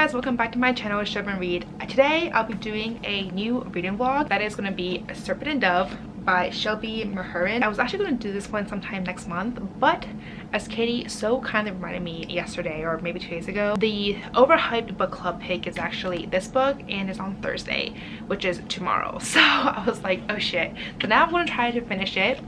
guys, welcome back to my channel, Serpent Read. Today I'll be doing a new reading vlog that is going to be Serpent Dove by Shelby Mahurin. I was actually going to do this one sometime next month, but as Katie so kindly reminded me yesterday or maybe 2 days ago, the overhyped book club pick is actually this book and it's on Thursday, which is tomorrow. So I was like, oh shit. So now I'm going to try to finish it.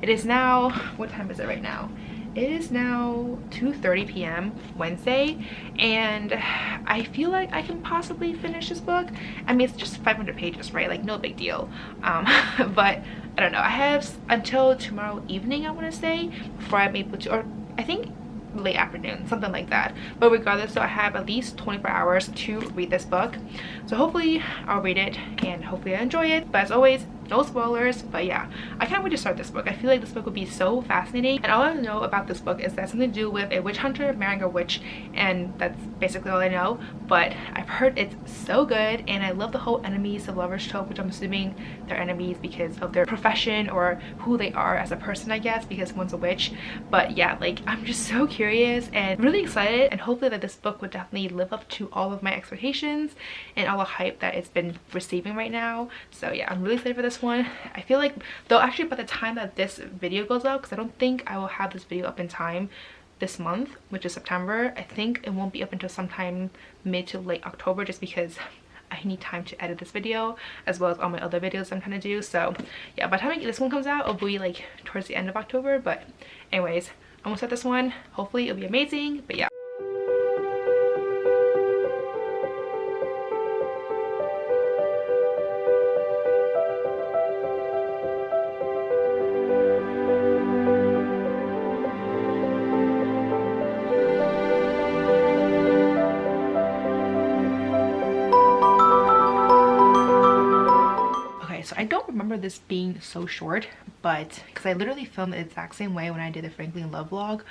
It is now, what time is it right now? It is now 2:30 p.m. Wednesday, and I feel like I can possibly finish this book. I mean, it's just 500 pages, right? Like, no big deal. But I don't know. I have until tomorrow evening, I want to say, before I'm able to, or I think late afternoon, something like that. But regardless, so I have at least 24 hours to read this book. So hopefully I'll read it and hopefully I enjoy it. But as always, no spoilers. But yeah, I can't wait to start this book. I feel like this book would be so fascinating, and all I know about this book is that something to do with a witch hunter marrying a witch, and that's basically all I know. But I've heard it's so good, and I love the whole enemies of lovers trope, which I'm assuming they're enemies because of their profession or who they are as a person, I guess, because one's a witch. But yeah, like, I'm just so curious and really excited, and hopefully that this book would definitely live up to all of my expectations and all the hype that it's been receiving right now. So yeah, I'm really excited for this one. I feel like, though, actually by the time that this video goes out, because I don't think I will have this video up in time this month, which is September, I think it won't be up until sometime mid to late October, just because I need time to edit this video as well as all my other videos I'm trying to do. So yeah, by the time this one comes out, it'll be like towards the end of October. But anyways, I'm gonna start this one. Hopefully it'll be amazing. But yeah. So I don't remember this being so short, but because I literally filmed the exact same way when I did the Frankly in Love vlog,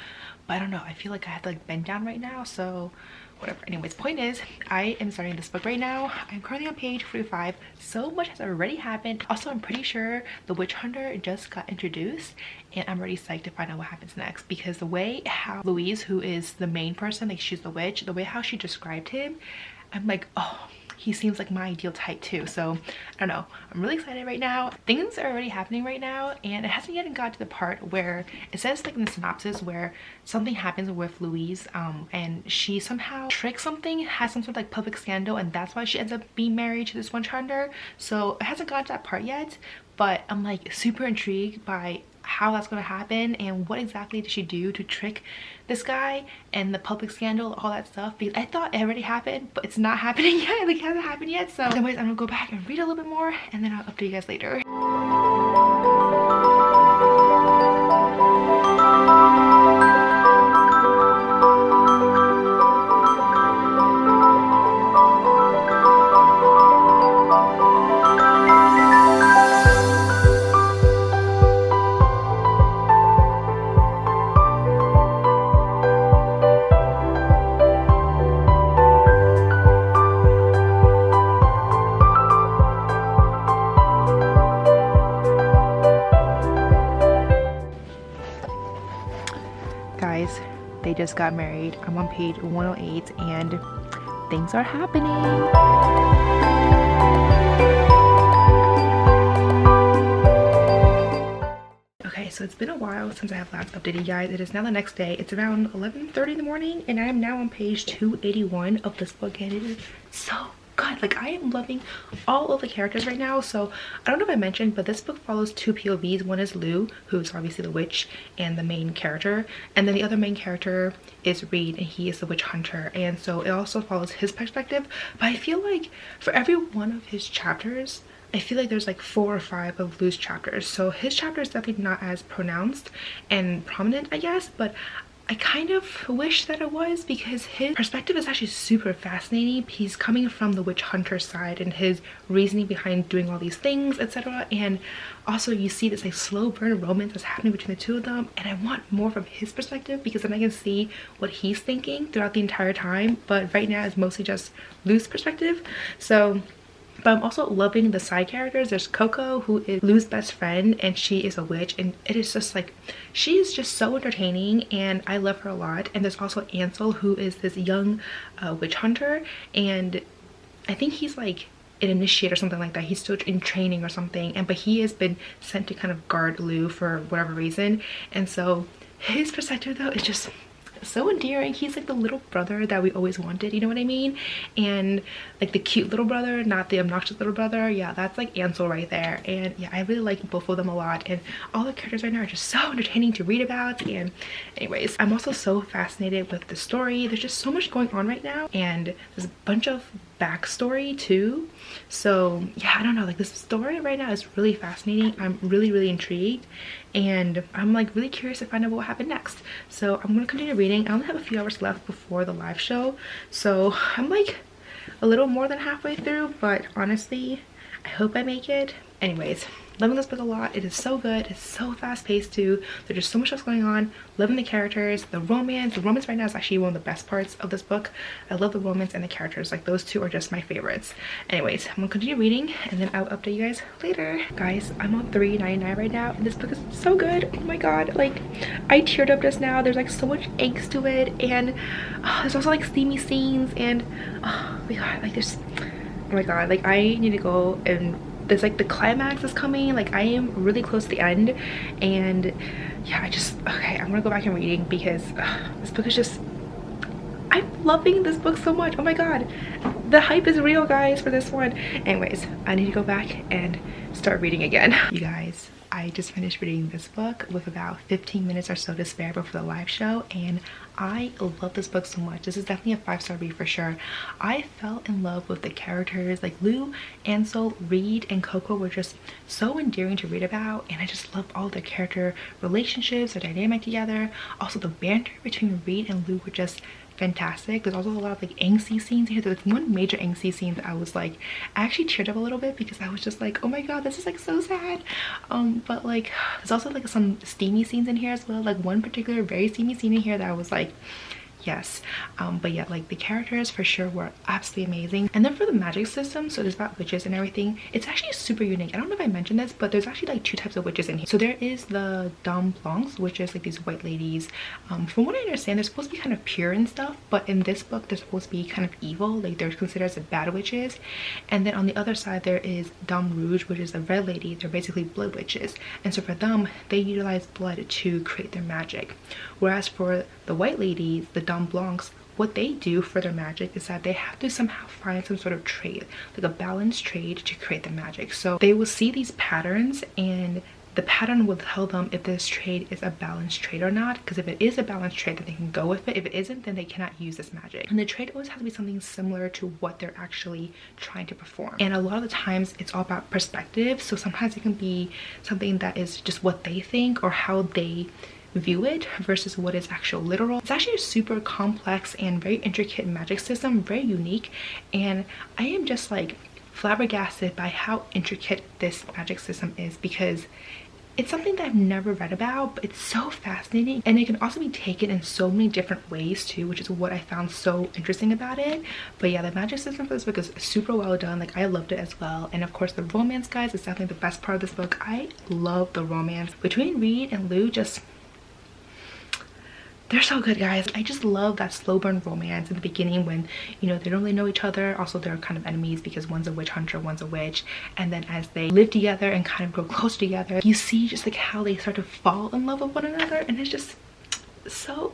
but I don't know, I feel like I have to like bend down right now, so whatever. Anyways, point is, I am starting this book right now. I'm currently on page 45. So much has already happened. Also, I'm pretty sure the witch hunter just got introduced, and I'm already psyched to find out what happens next, because the way how Louise, who is the main person, like she's the witch, the way how she described him, I'm like, oh, he seems like my ideal type too. So I don't know, I'm really excited right now. Things are already happening right now, and it hasn't yet got to the part where it says, like in the synopsis, where something happens with Louise, and she somehow tricks something, has some sort of like public scandal, and that's why she ends up being married to this one hunter. So it hasn't got to that part yet, but I'm like super intrigued by how that's going to happen and what exactly did she do to trick this guy and the public scandal, all that stuff, because I thought it already happened, but it's not happening yet. Like, it hasn't happened yet. So anyways, I'm gonna go back and read a little bit more, and then I'll update you guys later. Guys, they just got married. I'm on page 108 and things are happening. Okay, so it's been a while since I have last updated you guys. It is now the next day. It's around 11:30 in the morning, and I am now on page 281 of this book, and it is so good. Like, I am loving all of the characters right now. So I don't know if I mentioned, but this book follows two POVs. One is Lou, who's obviously the witch and the main character, and then the other main character is Reed, and he is the witch hunter. And so it also follows his perspective. But I feel like for every one of his chapters, I feel like there's like 4 or 5 of Lou's chapters. So his chapter is definitely not as pronounced and prominent, I guess, but I kind of wish that it was, because his perspective is actually super fascinating. He's coming from the witch hunter side and his reasoning behind doing all these things, etc. And also you see this like slow burn romance that's happening between the two of them, and I want more from his perspective, because then I can see what he's thinking throughout the entire time. But right now it's mostly just Lou's perspective. So But I'm also loving the side characters. There's Coco, who is Lou's best friend, and she is a witch, and it is just like, she is just so entertaining and I love her a lot. And there's also Ansel, who is this young witch hunter, and I think he's like an initiate or something like that. He's still in training or something, and but he has been sent to kind of guard Lou for whatever reason. And so his perspective though is just so endearing. He's like the little brother that we always wanted, you know what I mean? And like the cute little brother, not the obnoxious little brother. Yeah, that's like Ansel right there. And yeah, I really like both of them a lot, and all the characters right now are just so entertaining to read about. And anyways, I'm also so fascinated with the story. There's just so much going on right now, and there's a bunch of backstory too. So yeah, I don't know, like this story right now is really fascinating. I'm really intrigued, and I'm like really curious to find out what will happen next. So I'm gonna continue reading. I only have a few hours left before the live show, so I'm like a little more than halfway through, but honestly I hope I make it. Anyways, loving this book a lot. It is so good. It's so fast paced too. There's just so much else going on. Loving the characters, the romance. The romance right now is actually one of the best parts of this book. I love the romance and the characters. Like those two are just my favorites. Anyways, I'm gonna continue reading and then I'll update you guys later. Guys, I'm on $3.99 right now and this book is so good. Oh my god, like I teared up just now. There's like so much angst to it, and there's also like steamy scenes, and oh my god, like there's, oh my god, like I need to go, and there's like the climax is coming. Like I am really close to the end, and yeah, okay, I'm gonna go back and reading because this book is just, I'm loving this book so much. Oh my god, the hype is real, guys, for this one. Anyways, I need to go back and start reading again. You guys, I just finished reading this book with about 15 minutes or so to spare before the live show, and I love this book so much. This is definitely a 5-star read for sure. I fell in love with the characters. Like Lou, Ansel, Reed, and Coco were just so endearing to read about, and I just love all their character relationships, their dynamic together. Also the banter between Reed and Lou were just fantastic. There's also a lot of like angsty scenes here. There's one major angsty scene that I was like, I actually teared up a little bit because I was just like, oh my god, this is like so sad. But like there's also like some steamy scenes in here as well. Like one particular very steamy scene in here that I was like, yes. But yeah, like the characters for sure were absolutely amazing. And then for the magic system, so there's about witches and everything, it's actually super unique. I don't know if I mentioned this, but there's actually like 2 types of witches in here. So there is the Dame Blancs, which is like these white ladies. From what I understand, they're supposed to be kind of pure and stuff, but in this book they're supposed to be kind of evil. Like they're considered as bad witches. And then on the other side there is Dame Rouge, which is a red lady. They're basically blood witches, and so for them, they utilize blood to create their magic. Whereas for the white ladies, the Dame Blancs, what they do for their magic is that they have to somehow find some sort of trade, like a balanced trade, to create the magic. So they will see these patterns, and the pattern will tell them if this trade is a balanced trade or not, because if it is a balanced trade, then they can go with it. If it isn't, then they cannot use this magic. And the trade always has to be something similar to what they're actually trying to perform. And a lot of the times it's all about perspective. So sometimes it can be something that is just what they think or how they view it versus what is actual literal. It's actually a super complex and very intricate magic system, very unique, and I am just like flabbergasted by how intricate this magic system is, because it's something that I've never read about, but it's so fascinating, and it can also be taken in so many different ways too, which is what I found so interesting about it. But yeah, the magic system for this book is super well done. Like I loved it as well. And of course the romance, guys, is definitely the best part of this book. I love the romance between Reed and Lou. Just, they're so good, guys. I just love that slow burn romance in the beginning when, you know, they don't really know each other. Also, they're kind of enemies because one's a witch hunter, one's a witch. And then as they live together and kind of grow close together, you see just like how they start to fall in love with one another. And it's just so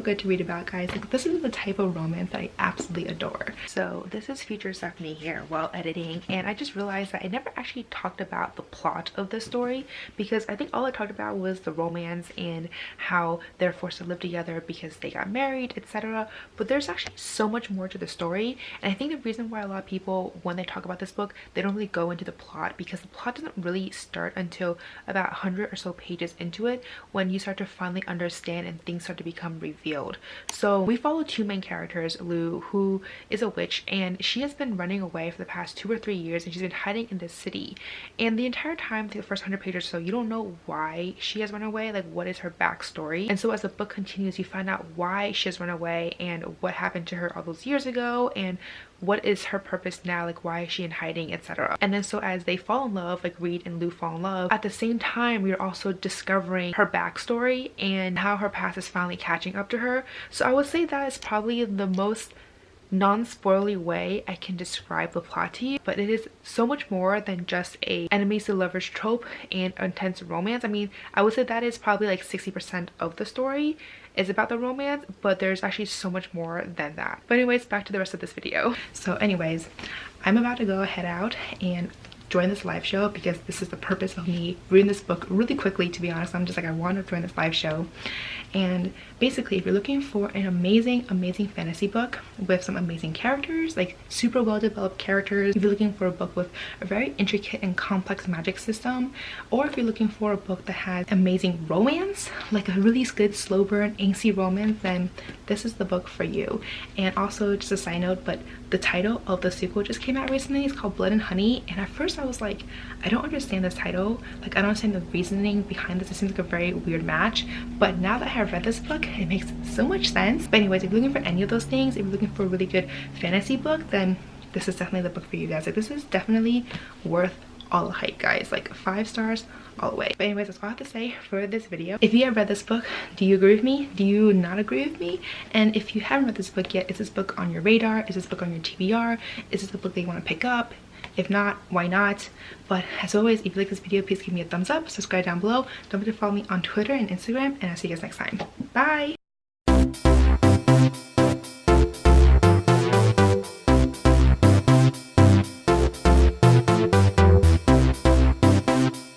good to read about, guys. Like this is the type of romance that I absolutely adore. So this is future Stephanie here while editing, and I just realized that I never actually talked about the plot of the story, because I think all I talked about was the romance and how they're forced to live together because they got married, etc. But there's actually so much more to the story, and I think the reason why a lot of people, when they talk about this book, they don't really go into the plot, because the plot doesn't really start until about 100 or so pages into it, when you start to finally understand and things start to become revealed. So we follow 2 main characters, Lou, who is a witch, and she has been running away for the past 2 or 3 years, and she's been hiding in this city. And the entire time, the first 100 pages or so, you don't know why she has run away, like what is her backstory. And so as the book continues, you find out why she has run away and what happened to her all those years ago and what is her purpose now, like why is she in hiding, etc. And then so as they fall in love, like Reed and Lou fall in love, at the same time we are also discovering her backstory and how her past is finally catching up to her. So I would say that is probably the most non-spoilery way I can describe the plot to you, but it is so much more than just a enemies to lovers trope and intense romance. I mean, I would say that is probably like 60% of the story is about the romance, but there's actually so much more than that. But anyways, back to the rest of this video. So anyways, I'm about to go head out and join this live show because this is the purpose of me reading this book really quickly. To be honest, I'm just like, I want to join this live show. And basically, if you're looking for an amazing fantasy book with some amazing characters, like super well developed characters, if you're looking for a book with a very intricate and complex magic system, or if you're looking for a book that has amazing romance, like a really good slow burn angsty romance, then this is the book for you. And also, just a side note, but the title of the sequel just came out recently. It's called Blood and Honey, and at first I was like, I don't understand this title, like I don't understand the reasoning behind this. It seems like a very weird match, but now that I have read this book, it makes so much sense. But anyways, if you're looking for any of those things, if you're looking for a really good fantasy book, then this is definitely the book for you guys. Like, this is definitely worth all the hype, guys. Like 5 stars all the way. But anyways, that's all I have to say for this video. If you have read this book, do you agree with me? Do you not agree with me? And if you haven't read this book yet, is this book on your radar? Is this book on your TBR? Is this the book that you want to pick up? If not, why not? But as always, if you like this video, please give me a thumbs up, subscribe down below. Don't forget to follow me on Twitter and Instagram, and I'll see you guys next time. Bye!